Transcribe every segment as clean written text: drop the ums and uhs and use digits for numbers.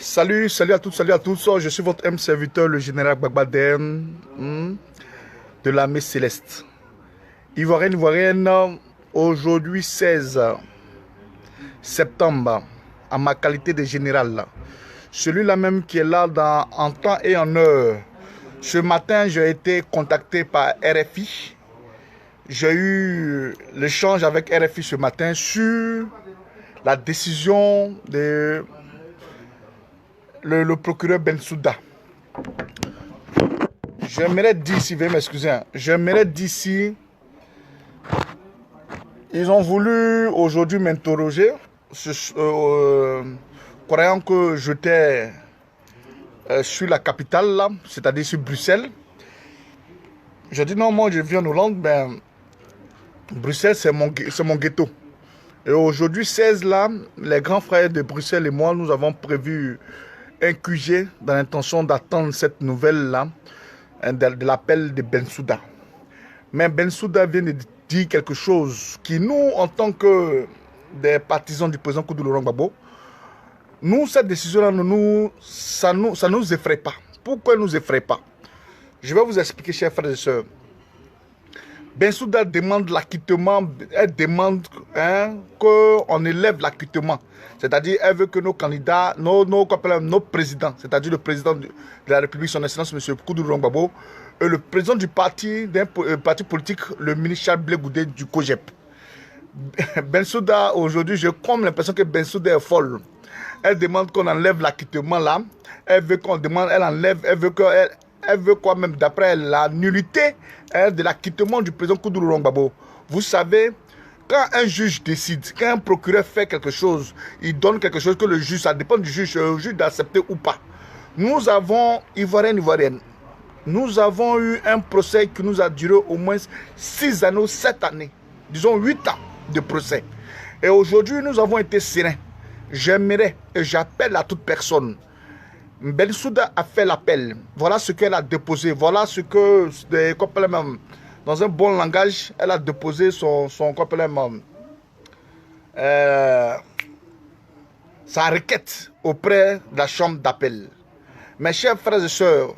Salut à tous. Je suis votre M serviteur, le général Bagbadem de l'armée céleste. Ivoirienne, aujourd'hui 16 septembre, en ma qualité de général. Celui-là même qui est là en temps et en heure. Ce matin, j'ai été contacté par RFI. J'ai eu l'échange avec RFI ce matin sur la décision de le procureur Bensouda. J'aimerais dire ici, veuillez m'excuser, j'aimerais dire ici, ils ont voulu aujourd'hui m'interroger, croyant que j'étais sur la capitale, là, c'est-à-dire sur Bruxelles. J'ai dit non, moi je viens en Hollande, ben, Bruxelles c'est mon ghetto. Et aujourd'hui 16 là, les grands frères de Bruxelles et moi, nous avons prévu un QG dans l'intention d'attendre cette nouvelle-là de l'appel de Bensouda. Mais Bensouda vient de dire quelque chose qui nous, en tant que des partisans du président Koudou Laurent Gbagbo, nous, cette décision-là, ça nous effraie pas. Pourquoi elle nous effraie pas? Je vais vous expliquer, chers frères et sœurs. Bensouda demande l'acquittement, elle demande qu'on élève l'acquittement. C'est-à-dire, elle veut que nos candidats, nos présidents, c'est-à-dire le président de la République, son Excellence, M. Koudou Laurent Gbagbo, et le président du parti, d'un parti politique, le ministre Charles Blé Goudé du COGEP. Bensouda, aujourd'hui, j'ai comme l'impression que Bensouda est folle. Elle demande qu'on enlève l'acquittement là. Elle veut qu'on demande, elle enlève, elle veut quoi même, d'après la nullité de l'acquittement du président Koudou Laurent Gbagbo. Vous savez, quand un juge décide, quand un procureur fait quelque chose, il donne quelque chose que le juge, ça dépend du juge d'accepter ou pas. Nous avons, Ivoirienne, nous avons eu un procès qui nous a duré au moins 6 années, 7 années, disons 8 ans de procès. Et aujourd'hui, nous avons été sereins. J'aimerais et j'appelle à toute personne. Bensouda a fait l'appel. Voilà ce qu'elle a déposé. Voilà ce que, dans un bon langage, elle a déposé sa requête auprès de la chambre d'appel. Mes chers frères et sœurs,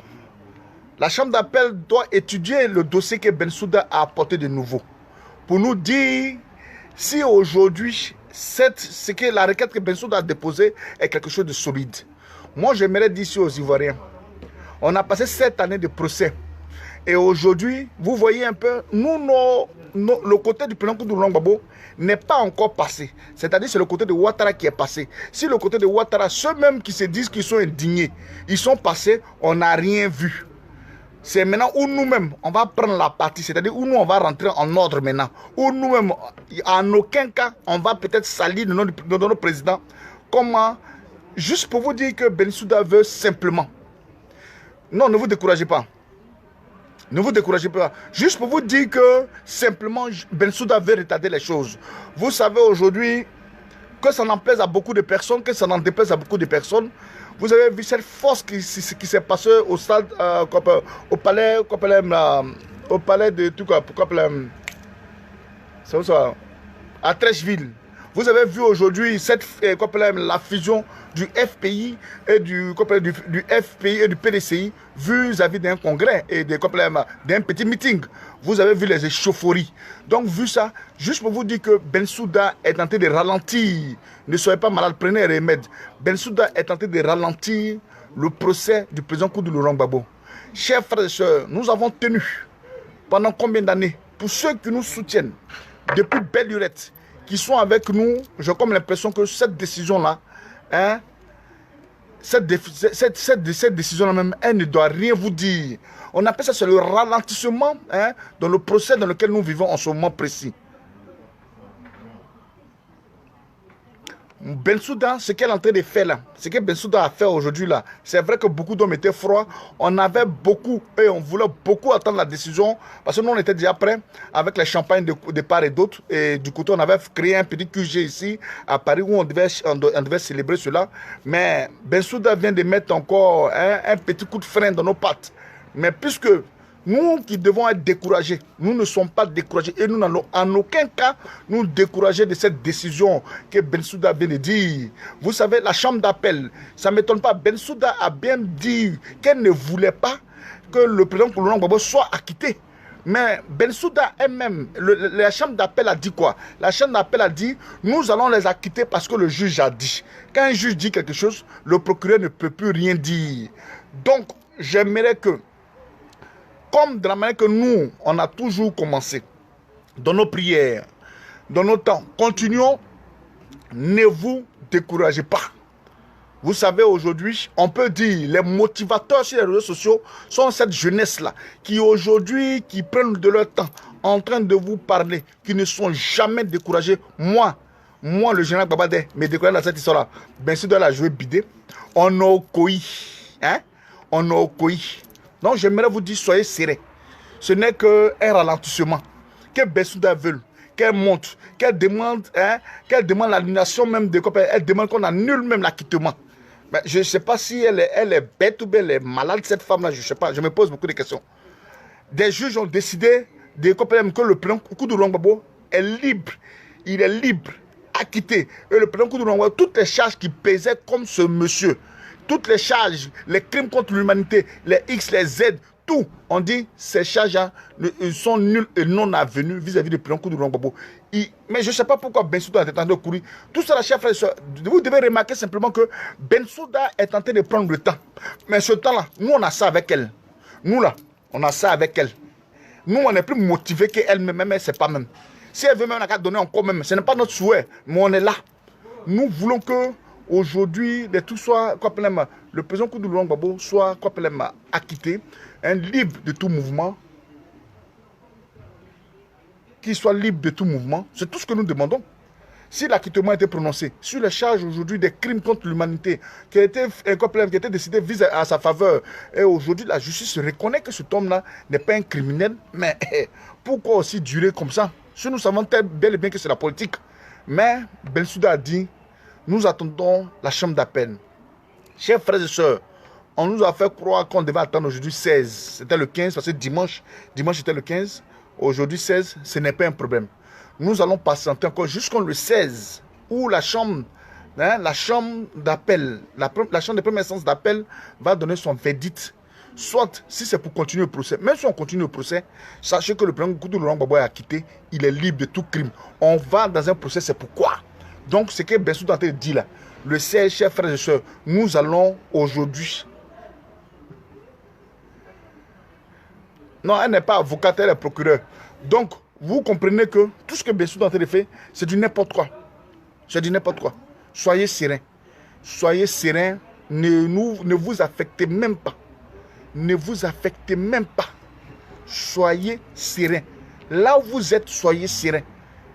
la chambre d'appel doit étudier le dossier que Bensouda a apporté de nouveau. Pour nous dire si aujourd'hui, ce que la requête que Bensouda a déposée est quelque chose de solide. Moi, j'aimerais dire ici aux Ivoiriens, on a passé 7 années de procès. Et aujourd'hui, vous voyez un peu, le côté du président Koudou Laurent Gbagbo n'est pas encore passé. C'est-à-dire c'est le côté de Ouattara qui est passé. Si le côté de Ouattara, ceux-mêmes qui se disent qu'ils sont indignés, ils sont passés, on n'a rien vu. C'est maintenant où nous-mêmes, on va prendre la partie, c'est-à-dire où nous, on va rentrer en ordre maintenant. Où nous-mêmes, en aucun cas, on va peut-être salir de notre président. Comment? Juste pour vous dire que Bensouda veut simplement. Non, ne vous découragez pas. Ne vous découragez pas. Juste pour vous dire que simplement Bensouda veut retarder les choses. Vous savez aujourd'hui que ça n'en plaise à beaucoup de personnes, que ça n'en déplaise à beaucoup de personnes. Vous avez vu cette force qui s'est passée au stade, au palais de tout quoi, à Trècheville. Vous avez vu aujourd'hui la fusion du FPI et du FPI et du PDCI vis-à-vis d'un congrès et d'un petit meeting. Vous avez vu les échauffourées. Donc, vu ça, juste pour vous dire que Bensouda est tenté de ralentir. Ne soyez pas malade, prenez un remède. Bensouda est tenté de ralentir le procès du président Koudou Laurent Gbagbo. Chers frères et sœurs, nous avons tenu pendant combien d'années, pour ceux qui nous soutiennent depuis belle lurette, qui sont avec nous, j'ai comme l'impression que cette décision-là, cette décision-là même, elle ne doit rien vous dire. On appelle ça, c'est le ralentissement dans le procès dans lequel nous vivons en ce moment précis. Bensouda, ce qu'elle est en train de faire là, ce que Bensouda a fait aujourd'hui là, c'est vrai que beaucoup d'hommes étaient froids. On avait beaucoup, et on voulait beaucoup attendre la décision, parce que nous on était déjà prêts avec les champagnes de part et d'autre. Et du coup, on avait créé un petit QG ici à Paris où on devait célébrer cela. Mais Bensouda vient de mettre encore un petit coup de frein dans nos pattes. Mais puisque Nous qui devons être découragés, nous ne sommes pas découragés et nous n'allons en aucun cas nous décourager de cette décision que Bensouda vient de dire. Vous savez, la chambre d'appel, ça ne m'étonne pas, Bensouda a bien dit qu'elle ne voulait pas que le président Kouloulan Gbagbo soit acquitté. Mais Bensouda elle-même, la chambre d'appel a dit quoi? La chambre d'appel a dit, nous allons les acquitter parce que le juge a dit. Quand un juge dit quelque chose, le procureur ne peut plus rien dire. Donc, j'aimerais que, comme de la manière que nous, on a toujours commencé, dans nos prières, dans nos temps, continuons, ne vous découragez pas. Vous savez, aujourd'hui, on peut dire, les motivateurs sur les réseaux sociaux sont cette jeunesse-là, qui aujourd'hui, qui prennent de leur temps, en train de vous parler, qui ne sont jamais découragés. Moi, le général Babadé, me découragé dans cette histoire-là. Ben, si de la jouer bidé, on a Okoi. Hein? On a Okoi. Donc, j'aimerais vous dire, soyez serrés. Ce n'est qu'un ralentissement. Que Bensouda veut, qu'elle monte, qu'elle demande l'annulation même de copains. Elle demande qu'on annule même l'acquittement. Mais je ne sais pas si elle est bête ou bien elle est malade, cette femme-là. Je ne sais pas. Je me pose beaucoup de questions. Des juges ont décidé de que le président Kouloulan Gbagbo est libre. Il est libre, acquitté. Et le président Kouloulan Gbagbo, toutes les charges qui pesaient comme ce monsieur, toutes les charges, les crimes contre l'humanité, les X, les Z, tout, on dit ces charges sont nulles et non avenues vis-à-vis du président Kouloulan Gbagbo. Mais je ne sais pas pourquoi Bensouda est en train de courir. Tout ça, chers frères et sœurs, vous devez remarquer simplement que Bensouda est en train de prendre le temps. Mais ce temps-là, nous, on a ça avec elle. Nous, là, on a ça avec elle. Nous, on est plus motivés qu'elle-même, mais c'est pas même. Si elle veut même la donner encore même, ce n'est pas notre souhait, mais on est là. Nous voulons que aujourd'hui, tout soit, le président Kouloulan Gbagbo soit acquitté, libre de tout mouvement, qu'il soit libre de tout mouvement. C'est tout ce que nous demandons. Si l'acquittement a été prononcé sur les charges aujourd'hui des crimes contre l'humanité qui a été décidé vis à sa faveur, et aujourd'hui la justice reconnaît que cet homme-là n'est pas un criminel, mais pourquoi aussi durer comme ça? Si nous savons bel et bien que c'est la politique. Mais Bensouda a dit, nous attendons la chambre d'appel. Chers frères et sœurs, on nous a fait croire qu'on devait attendre aujourd'hui 16. C'était le 15, parce que dimanche c'était le 15. Aujourd'hui 16, ce n'est pas un problème. Nous allons patienter encore jusqu'au 16, où la chambre d'appel, la chambre de première instance d'appel va donner son verdict. Soit, si c'est pour continuer le procès, même si on continue le procès, sachez que le président Kouloulan Gbagbo est acquitté, il est libre de tout crime. On va dans un procès, c'est pourquoi. Donc, ce que Bensouda dit là, le 16, chers frères et sœurs, nous allons aujourd'hui. Non, elle n'est pas avocate, elle est procureure. Donc, vous comprenez que tout ce que Bensouda fait, c'est du n'importe quoi. C'est du n'importe quoi. Soyez sereins. Soyez sereins. Ne vous affectez même pas. Ne vous affectez même pas. Soyez sereins. Là où vous êtes, soyez sereins.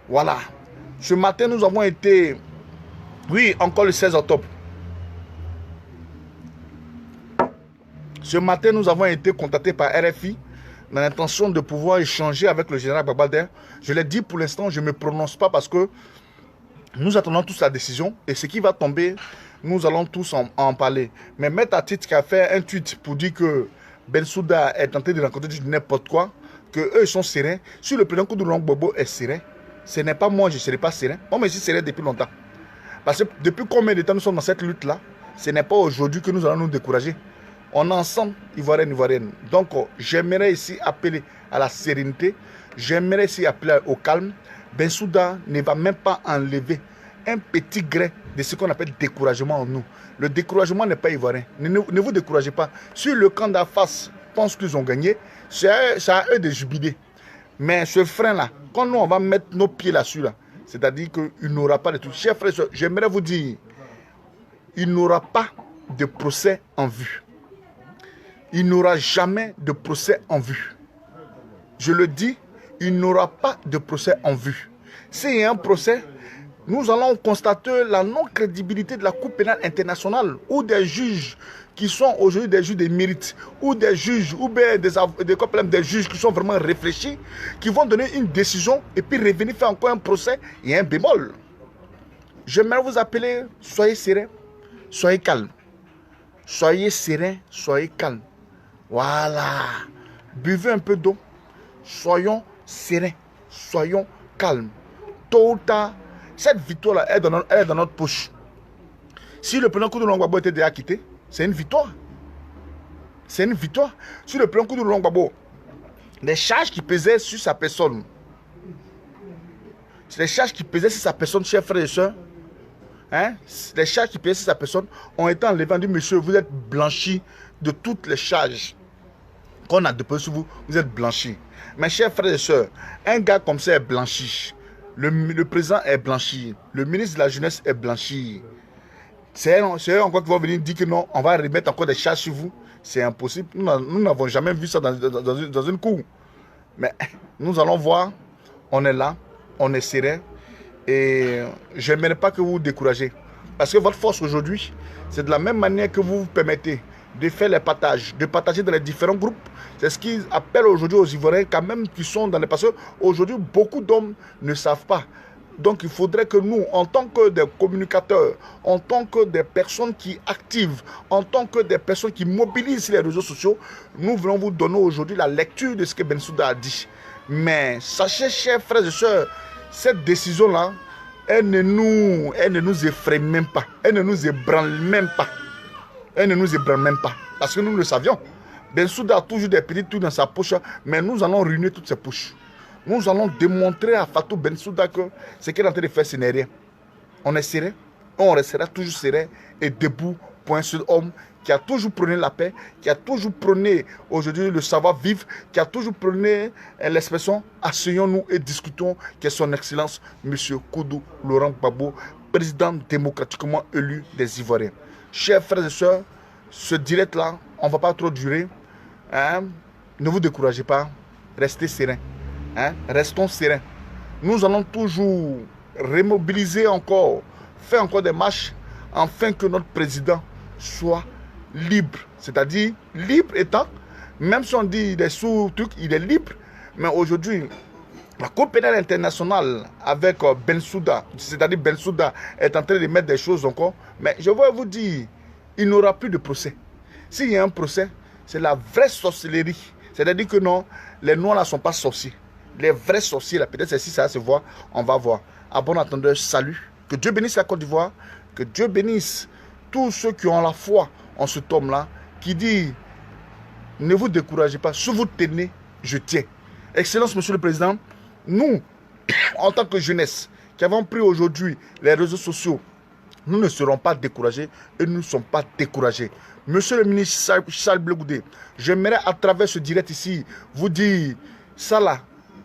Voilà. Ce matin, nous avons été... Oui, encore le 16 octobre. Ce matin, nous avons été contactés par RFI dans l'intention de pouvoir échanger avec le général Babadé. Je l'ai dit, pour l'instant, je ne me prononce pas parce que nous attendons tous la décision. Et ce qui va tomber, nous allons tous en parler. Mais Maître Atit qui a fait un tweet pour dire que Bensouda est tenté de raconter du n'importe quoi, qu'eux sont sereins. Si le président Kouloulan Gbagbo est serein, ce n'est pas moi, je ne serai pas serein. Moi, je suis serein depuis longtemps. Parce que depuis combien de temps nous sommes dans cette lutte-là, ce n'est pas aujourd'hui que nous allons nous décourager. On est ensemble, Ivoirienne. Donc, j'aimerais ici appeler à la sérénité. J'aimerais ici appeler au calme. Bensouda ne va même pas enlever un petit grain de ce qu'on appelle découragement en nous. Le découragement n'est pas ivoirien. Ne vous découragez pas. Si le camp d'en face pense qu'ils ont gagné, c'est à eux de jubiler. Mais ce frein-là, quand nous, on va mettre nos pieds là-dessus, là, c'est-à-dire qu'il n'aura pas de tout. Chers frères et sœurs, j'aimerais vous dire, il n'aura pas de procès en vue. Il n'aura jamais de procès en vue. Je le dis, il n'aura pas de procès en vue. S'il y a un procès, nous allons constater la non-crédibilité de la Cour pénale internationale ou des juges qui sont aujourd'hui des juges de mérite ou des juges ou bien des juges qui sont vraiment réfléchis, qui vont donner une décision et puis revenir faire encore un procès et un bémol. J'aimerais vous appeler, soyez sereins, soyez calmes. Soyez sereins, soyez calmes. Voilà. buvez un peu d'eau, soyons sereins, soyons calmes. Tôt ou tard, cette victoire-là est dans notre poche. Si le président Koudou Gbagbo était déjà quitté, c'est une victoire. C'est une victoire. Si le président Koudou Gbagbo, les charges qui pesaient sur sa personne, les charges qui pesaient sur sa personne, chers frères et sœurs, les charges qui pesaient sur sa personne ont été enlevées. On dit, monsieur, vous êtes blanchi de toutes les charges qu'on a déposées sur vous, vous êtes blanchi. Mes chers frères et sœurs, un gars comme ça est blanchi. Le président est blanchi. Le ministre de la Jeunesse est blanchi. C'est eux encore qui vont venir dire que non, on va remettre encore des charges sur vous. C'est impossible. Nous n'avons jamais vu ça dans une cour. Mais nous allons voir. On est là. On est serein. Et je n'aimerais pas que vous vous découragez. Parce que votre force aujourd'hui, c'est de la même manière que vous vous permettez de faire les partages, de partager dans les différents groupes. C'est ce qu'ils appellent aujourd'hui aux Ivoiriens, quand même, qui sont dans les... Parce qu'aujourd'hui, beaucoup d'hommes ne savent pas. Donc, il faudrait que nous, en tant que des communicateurs, en tant que des personnes qui activent, en tant que des personnes qui mobilisent les réseaux sociaux, nous voulons vous donner aujourd'hui la lecture de ce que Bensouda a dit. Mais sachez, chers frères et sœurs, cette décision-là, elle ne nous effraie même pas. Elle ne nous ébranle même pas. Elle ne nous ébranle même pas. Parce que nous le savions. Bensouda a toujours des petits trucs dans sa poche, mais nous allons ruiner toutes ses poches. Nous allons démontrer à Fatou Bensouda que ce qu'il est en train de faire, ce n'est rien. On est serein, on restera toujours serein et debout pour un seul homme qui a toujours prôné la paix, qui a toujours prôné aujourd'hui le savoir-vivre, qui a toujours prôné l'expression « asseyons-nous et discutons » qui est son excellence, M. Koudou Laurent Gbagbo, président démocratiquement élu des Ivoiriens. Chers frères et sœurs, ce direct-là, on ne va pas trop durer. Ne vous découragez pas, restez sereins. Restons sereins. Nous allons toujours remobiliser encore, faire encore des marches, afin que notre président soit libre. C'est-à-dire, libre étant, même si on dit il est sous truc, il est libre. Mais aujourd'hui, la Cour pénale internationale avec Bensouda, c'est-à-dire Bensouda est en train de mettre des choses encore. Mais je vais vous dire, il n'aura plus de procès. S'il y a un procès, c'est la vraie sorcellerie. C'est-à-dire que non, les Noirs ne sont pas sorciers. Les vrais sorciers, là, peut-être si ça se voit, on va voir. À bon entendeur, salut. Que Dieu bénisse la Côte d'Ivoire. Que Dieu bénisse tous ceux qui ont la foi en cet homme-là, qui dit, ne vous découragez pas, si vous tenez, je tiens. Excellence, Monsieur le Président, nous, en tant que jeunesse, qui avons pris aujourd'hui les réseaux sociaux, nous ne serons pas découragés et nous ne sommes pas découragés. Monsieur le ministre Charles Blé Goudé, j'aimerais à travers ce direct ici vous dire, ça là,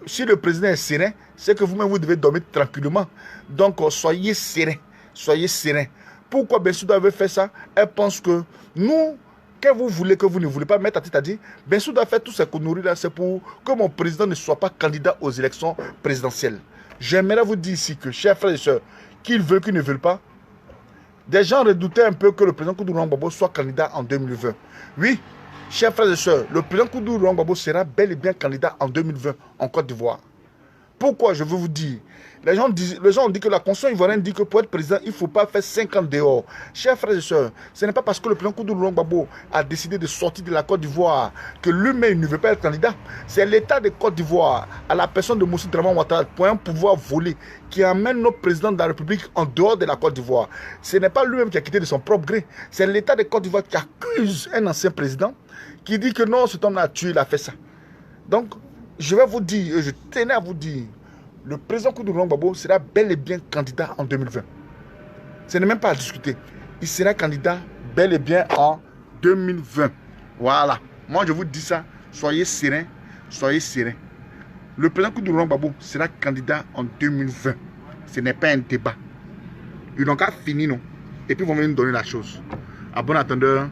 si le président est serein, c'est que vous-même vous devez dormir tranquillement. Donc soyez serein, soyez serein. Pourquoi Bensouda veut faire ça? Elle pense que nous, que vous voulez, que vous ne voulez pas, mettre à tête à dire, Bensouda fait tout ce qu'on nourrit là, c'est pour que mon président ne soit pas candidat aux élections présidentielles. J'aimerais vous dire ici que, chers frères et sœurs, qu'ils veulent, qu'ils ne veulent pas, des gens redoutaient un peu que le président Koudou Gbagbo soit candidat en 2020. Oui, chers frères et sœurs, le président Koudou Gbagbo sera bel et bien candidat en 2020 en Côte d'Ivoire. Pourquoi je veux vous dire? Les gens ont dit que la Constitution ivoirienne dit que pour être président, il ne faut pas faire 5 ans dehors. Chers frères et sœurs, ce n'est pas parce que le président Koudou Gbagbo a décidé de sortir de la Côte d'Ivoire que lui-même ne veut pas être candidat. C'est l'État de Côte d'Ivoire, à la personne de Moussa Dramane Ouattara, pour un pouvoir volé, qui amène notre président de la République en dehors de la Côte d'Ivoire. Ce n'est pas lui-même qui a quitté de son propre gré. C'est l'État de Côte d'Ivoire qui accuse un ancien président, qui dit que non, cet homme a tué, il a fait ça. Donc, je vais vous dire, je tenais à vous dire, le président Koudou Gbagbo sera bel et bien candidat en 2020. Ce n'est même pas à discuter. Il sera candidat bel et bien en 2020. Voilà. Moi, je vous dis ça. Soyez sereins. Soyez sereins. Le président Koudou Gbagbo sera candidat en 2020. Ce n'est pas un débat. Ils n'ont qu'à finir, non. Et puis, ils vont venir nous donner la chose. À bon attendeur,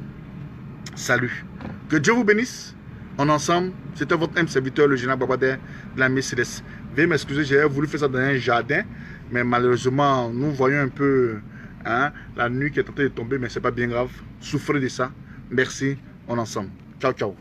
salut. Que Dieu vous bénisse. En ensemble, c'était votre même serviteur, le général Babadé de la Mercedes. Veuillez m'excuser, j'ai voulu faire ça dans un jardin, mais malheureusement, nous voyons un peu la nuit qui est en train de tomber, mais ce n'est pas bien grave. Souffrez de ça. Merci, en ensemble. Ciao, ciao.